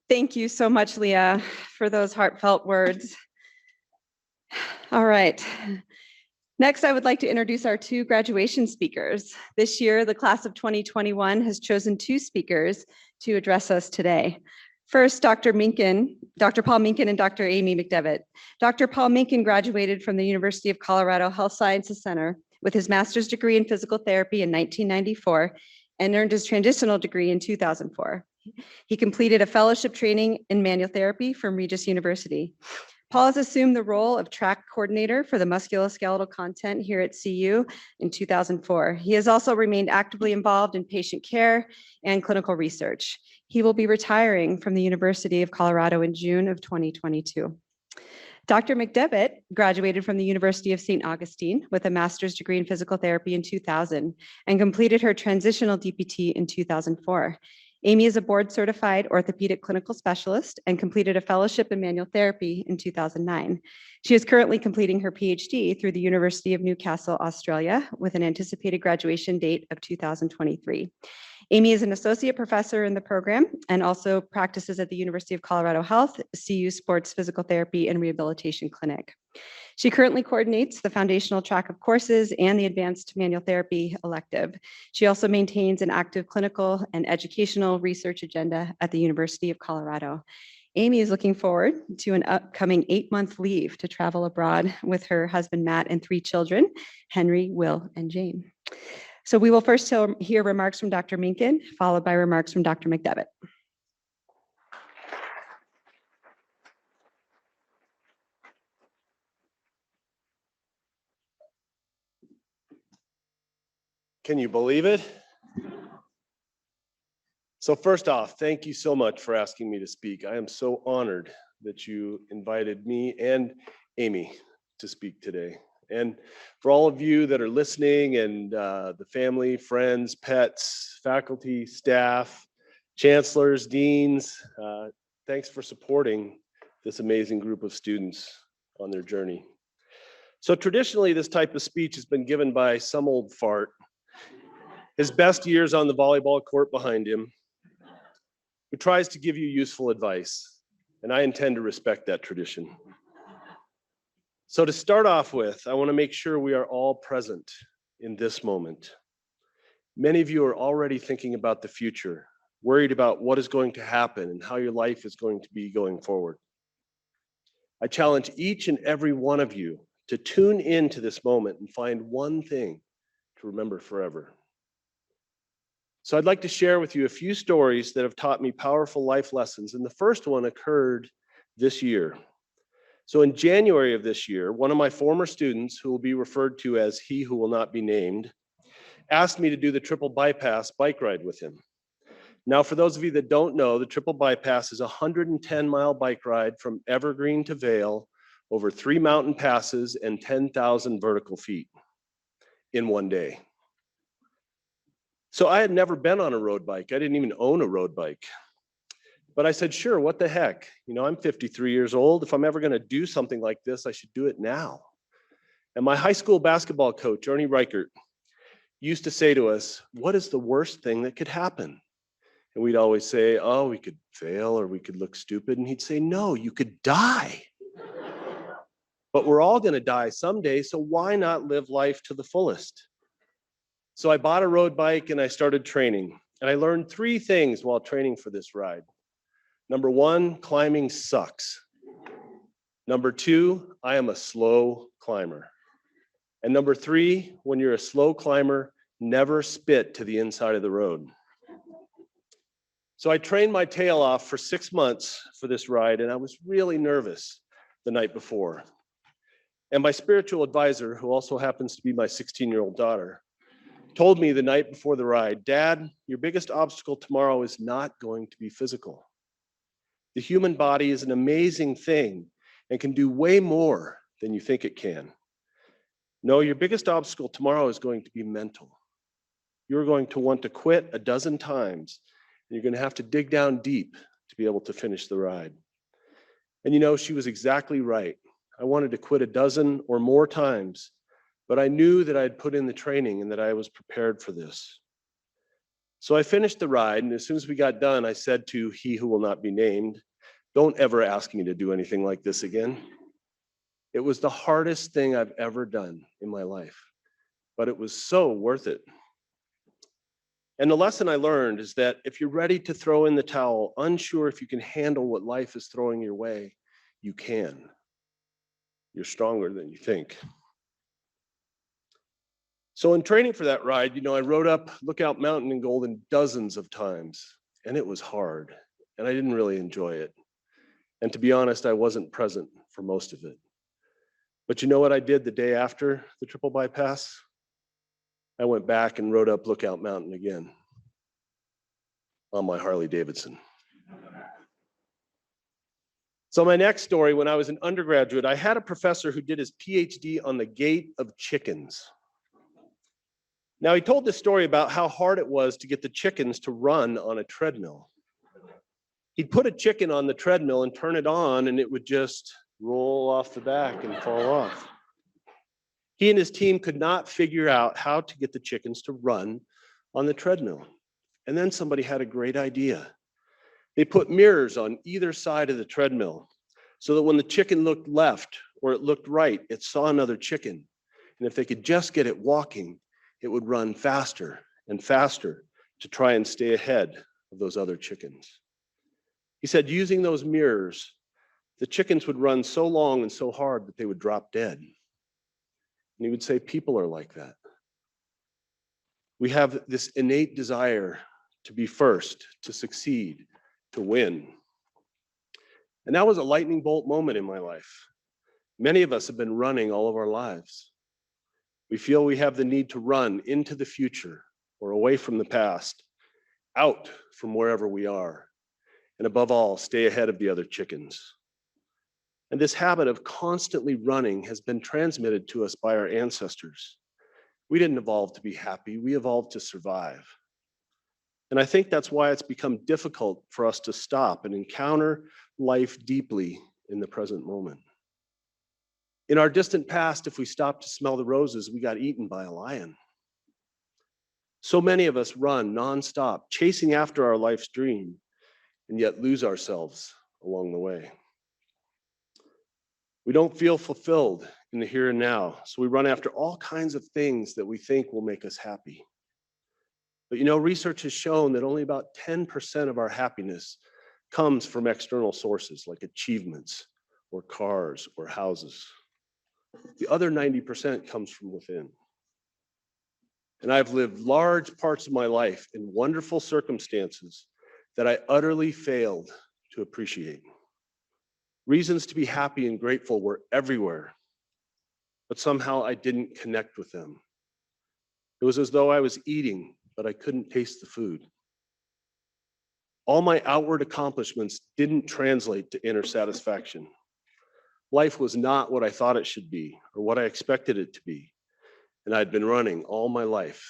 Thank you so much, Leah, for those heartfelt words. All right. Next, I would like to introduce our two graduation speakers. This year, the class of 2021 has chosen two speakers to address us today. First, Dr. Paul Mintken and Dr. Amy McDevitt. Dr. Paul Mintken graduated from the University of Colorado Health Sciences Center with his master's degree in physical therapy in 1994 and earned his transitional degree in 2004. He completed a fellowship training in manual therapy from Regis University. Paul has assumed the role of track coordinator for the musculoskeletal content here at CU in 2004. He has also remained actively involved in patient care and clinical research. He will be retiring from the University of Colorado in June of 2022. Dr. McDevitt graduated from the University of St. Augustine with a master's degree in physical therapy in 2000 and completed her transitional DPT in 2004. Amy is a board-certified orthopedic clinical specialist and completed a fellowship in manual therapy in 2009. She is currently completing her PhD through the University of Newcastle, Australia, with an anticipated graduation date of 2023. Amy is an associate professor in the program and also practices at the University of Colorado Health, CU Sports Physical Therapy and Rehabilitation Clinic. She currently coordinates the foundational track of courses and the advanced manual therapy elective. She also maintains an active clinical and educational research agenda at the University of Colorado. Amy is looking forward to an upcoming 8-month leave to travel abroad with her husband, Matt, and 3 children, Henry, Will, and Jane. So we will first hear remarks from Dr. Mintken, followed by remarks from Dr. McDevitt. Can you believe it? So first off, thank you so much for asking me to speak. I am so honored that you invited me and Amy to speak today. And for all of you that are listening and the family, friends, pets, faculty, staff, chancellors, deans, thanks for supporting this amazing group of students on their journey. So traditionally, this type of speech has been given by some old fart, his best years on the volleyball court behind him, who tries to give you useful advice, and I intend to respect that tradition. So to start off with, I want to make sure we are all present in this moment. Many of you are already thinking about the future, worried about what is going to happen and how your life is going to be going forward. I challenge each and every one of you to tune into this moment and find one thing to remember forever. So I'd like to share with you a few stories that have taught me powerful life lessons, and the first one occurred this year. So in January of this year, one of my former students, who will be referred to as he who will not be named, asked me to do the triple bypass bike ride with him. Now, for those of you that don't know, the triple bypass is a 110-mile bike ride from Evergreen to Vail over 3 mountain passes and 10,000 vertical feet in one day. So I had never been on a road bike. I didn't even own a road bike. But I said, sure, what the heck? You know, I'm 53 years old. If I'm ever going to do something like this, I should do it now. And my high school basketball coach, Ernie Reichert, used to say to us, what is the worst thing that could happen? And we'd always say, oh, we could fail or we could look stupid. And he'd say, no, you could die. But we're all going to die someday, so why not live life to the fullest? So I bought a road bike and I started training. And I learned 3 things while training for this ride. Number 1, climbing sucks. Number 2, I am a slow climber. And number 3, when you're a slow climber, never spit to the inside of the road. So I trained my tail off for 6 months for this ride, and I was really nervous the night before. And my spiritual advisor, who also happens to be my 16-year-old daughter, told me the night before the ride, Dad, your biggest obstacle tomorrow is not going to be physical. The human body is an amazing thing and can do way more than you think it can. No, your biggest obstacle tomorrow is going to be mental. You're going to want to quit a dozen times, and you're going to have to dig down deep to be able to finish the ride. And you know, she was exactly right. I wanted to quit a dozen or more times, but I knew that I had put in the training and that I was prepared for this. So I finished the ride, and as soon as we got done, I said to he who will not be named, "Don't ever ask me to do anything like this again." It was the hardest thing I've ever done in my life, but it was so worth it. And the lesson I learned is that if you're ready to throw in the towel, unsure if you can handle what life is throwing your way, you can. You're stronger than you think. So in training for that ride, I rode up Lookout Mountain in Golden dozens of times, and it was hard, and I didn't really enjoy it. And to be honest, I wasn't present for most of it. But you know what I did the day after the triple bypass? I went back and rode up Lookout Mountain again on my Harley Davidson. So my next story, when I was an undergraduate, I had a professor who did his PhD on the gait of chickens. Now, he told this story about how hard it was to get the chickens to run on a treadmill. He'd put a chicken on the treadmill and turn it on, and it would just roll off the back and fall off. He and his team could not figure out how to get the chickens to run on the treadmill. And then somebody had a great idea. They put mirrors on either side of the treadmill so that when the chicken looked left or it looked right, it saw another chicken. And if they could just get it walking, it would run faster and faster to try and stay ahead of those other chickens. He said using those mirrors, the chickens would run so long and so hard that they would drop dead. And he would say, people are like that. We have this innate desire to be first, to succeed, to win. And that was a lightning bolt moment in my life. Many of us have been running all of our lives. We feel we have the need to run into the future or away from the past, out from wherever we are, and above all, stay ahead of the other chickens. And this habit of constantly running has been transmitted to us by our ancestors. We didn't evolve to be happy, we evolved to survive. And I think that's why it's become difficult for us to stop and encounter life deeply in the present moment. In our distant past, if we stopped to smell the roses, we got eaten by a lion. So many of us run nonstop, chasing after our life's dream, and yet lose ourselves along the way. We don't feel fulfilled in the here and now, so we run after all kinds of things that we think will make us happy. But research has shown that only about 10% of our happiness comes from external sources like achievements or cars or houses. The other 90% comes from within. And I've lived large parts of my life in wonderful circumstances that I utterly failed to appreciate. Reasons to be happy and grateful were everywhere, but somehow I didn't connect with them. It was as though I was eating, but I couldn't taste the food. All my outward accomplishments didn't translate to inner satisfaction. Life was not what I thought it should be or what I expected it to be. And I'd been running all my life,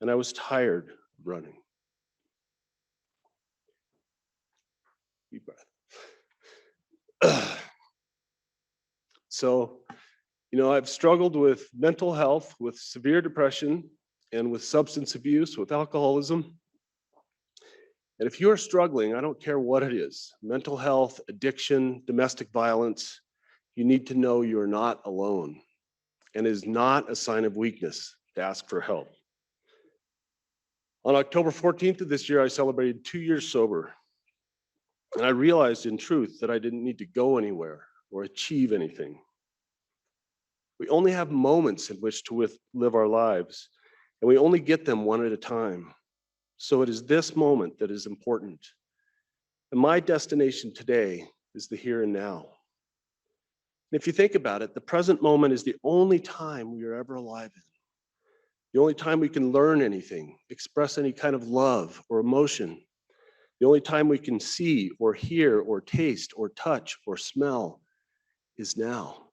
and I was tired of running. Deep breath. So, I've struggled with mental health, with severe depression, and with substance abuse, with alcoholism. And if you're struggling, I don't care what it is, mental health, addiction, domestic violence, you need to know you're not alone. And it is not a sign of weakness to ask for help. On October 14th of this year, I celebrated 2 years sober. And I realized in truth that I didn't need to go anywhere or achieve anything. We only have moments in which to live our lives, and we only get them one at a time. So it is this moment that is important. And my destination today is the here and now. And if you think about it, the present moment is the only time we are ever alive in. The only time we can learn anything, express any kind of love or emotion. The only time we can see or hear or taste or touch or smell is now.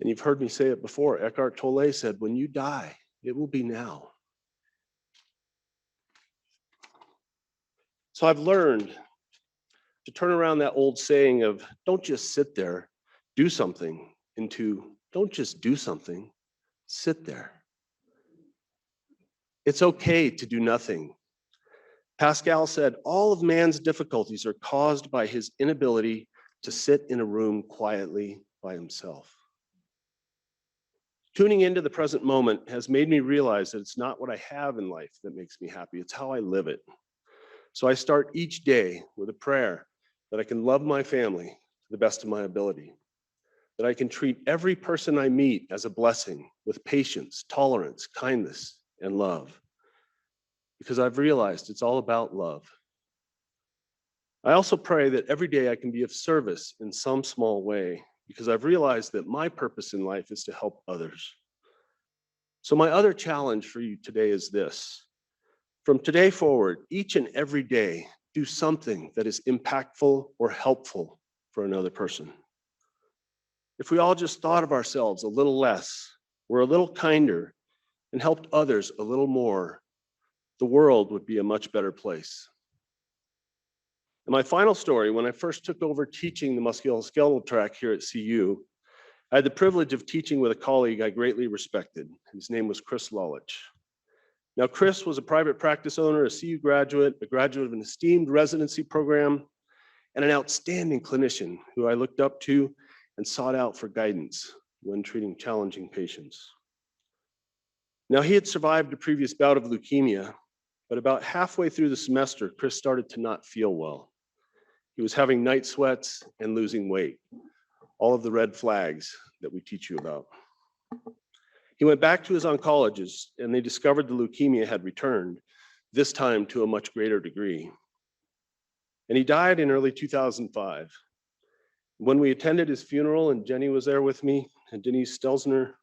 And you've heard me say it before. Eckhart Tolle said, when you die, it will be now. So I've learned to turn around that old saying of don't just sit there, do something, into don't just do something, sit there. It's okay to do nothing Pascal said, all of man's difficulties are caused by his inability to sit in a room quietly by himself. Tuning into the present moment has made me realize that it's not what I have in life that makes me happy, it's how I live it. So I start each day with a prayer that I can love my family to the best of my ability, that I can treat every person I meet as a blessing with patience, tolerance, kindness, and love. Because I've realized it's all about love. I also pray that every day I can be of service in some small way, because I've realized that my purpose in life is to help others. So my other challenge for you today is this. From today forward, each and every day, do something that is impactful or helpful for another person. If we all just thought of ourselves a little less, were a little kinder, and helped others a little more, the world would be a much better place. And my final story, when I first took over teaching the musculoskeletal track here at CU, I had the privilege of teaching with a colleague I greatly respected. His name was Chris Lolich. Now, Chris was a private practice owner, a CU graduate, a graduate of an esteemed residency program, and an outstanding clinician who I looked up to and sought out for guidance when treating challenging patients. Now, he had survived a previous bout of leukemia, but about halfway through the semester, Chris started to not feel well. He was having night sweats and losing weight, all of the red flags that we teach you about. He went back to his oncologist and they discovered the leukemia had returned, this time to a much greater degree. And he died in early 2005. When we attended his funeral, and Jenny was there with me, and Denise Stelzner,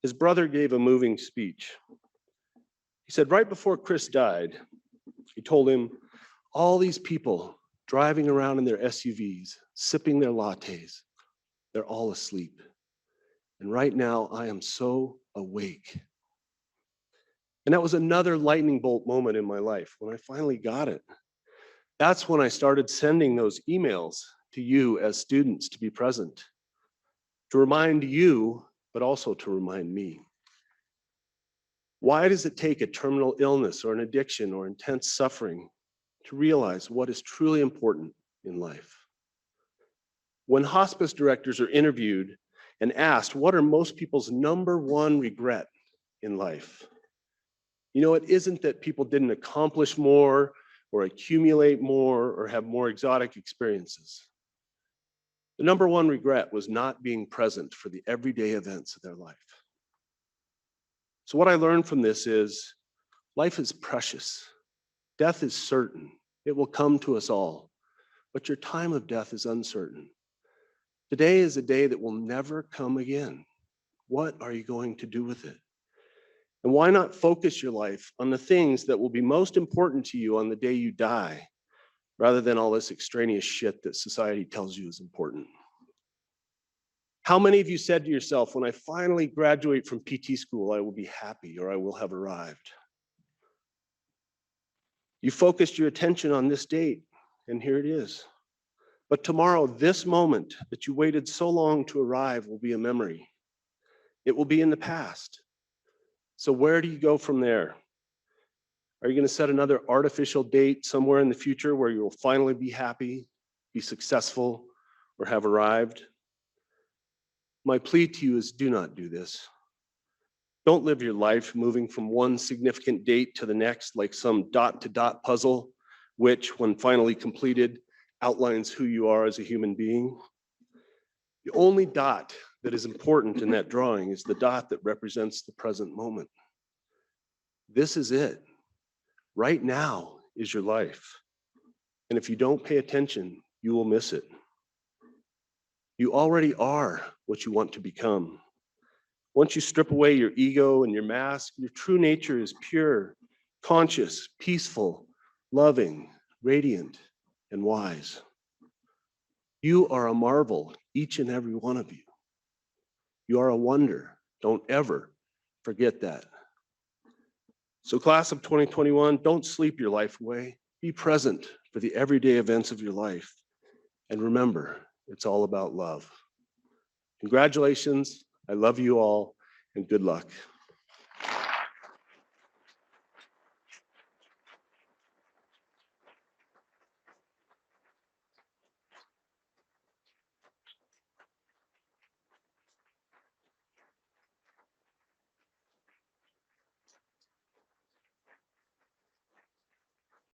his brother gave a moving speech. He said, right before Chris died, he told him, all these people driving around in their SUVs, sipping their lattes, they're all asleep. And right now, I am so awake. And that was another lightning bolt moment in my life when I finally got it. That's when I started sending those emails to you as students to be present, to remind you, but also to remind me. Why does it take a terminal illness or an addiction or intense suffering to realize what is truly important in life? When hospice directors are interviewed and asked, what are most people's number one regret in life? You know, it isn't that people didn't accomplish more or accumulate more or have more exotic experiences. The number one regret was not being present for the everyday events of their life. So what I learned from this is life is precious. Death is certain. It will come to us all, but your time of death is uncertain. Today is a day that will never come again. What are you going to do with it? And why not focus your life on the things that will be most important to you on the day you die, rather than all this extraneous shit that society tells you is important? How many of you said to yourself, when I finally graduate from PT school, I will be happy or I will have arrived? You focused your attention on this date, and here it is. But tomorrow, this moment that you waited so long to arrive will be a memory. It will be in the past. So where do you go from there? Are you going to set another artificial date somewhere in the future where you will finally be happy, be successful, or have arrived? My plea to you is do not do this. Don't live your life moving from one significant date to the next like some dot-to-dot puzzle, which, when finally completed, outlines who you are as a human being. The only dot that is important in that drawing is the dot that represents the present moment. This is it. Right now is your life. And if you don't pay attention, you will miss it. You already are what you want to become. Once you strip away your ego and your mask, your true nature is pure, conscious, peaceful, loving, radiant, and wise. You are a marvel, each and every one of you. You are a wonder. Don't ever forget that. So class of 2021, don't sleep your life away. Be present for the everyday events of your life. And remember, it's all about love. Congratulations. I love you all, and good luck.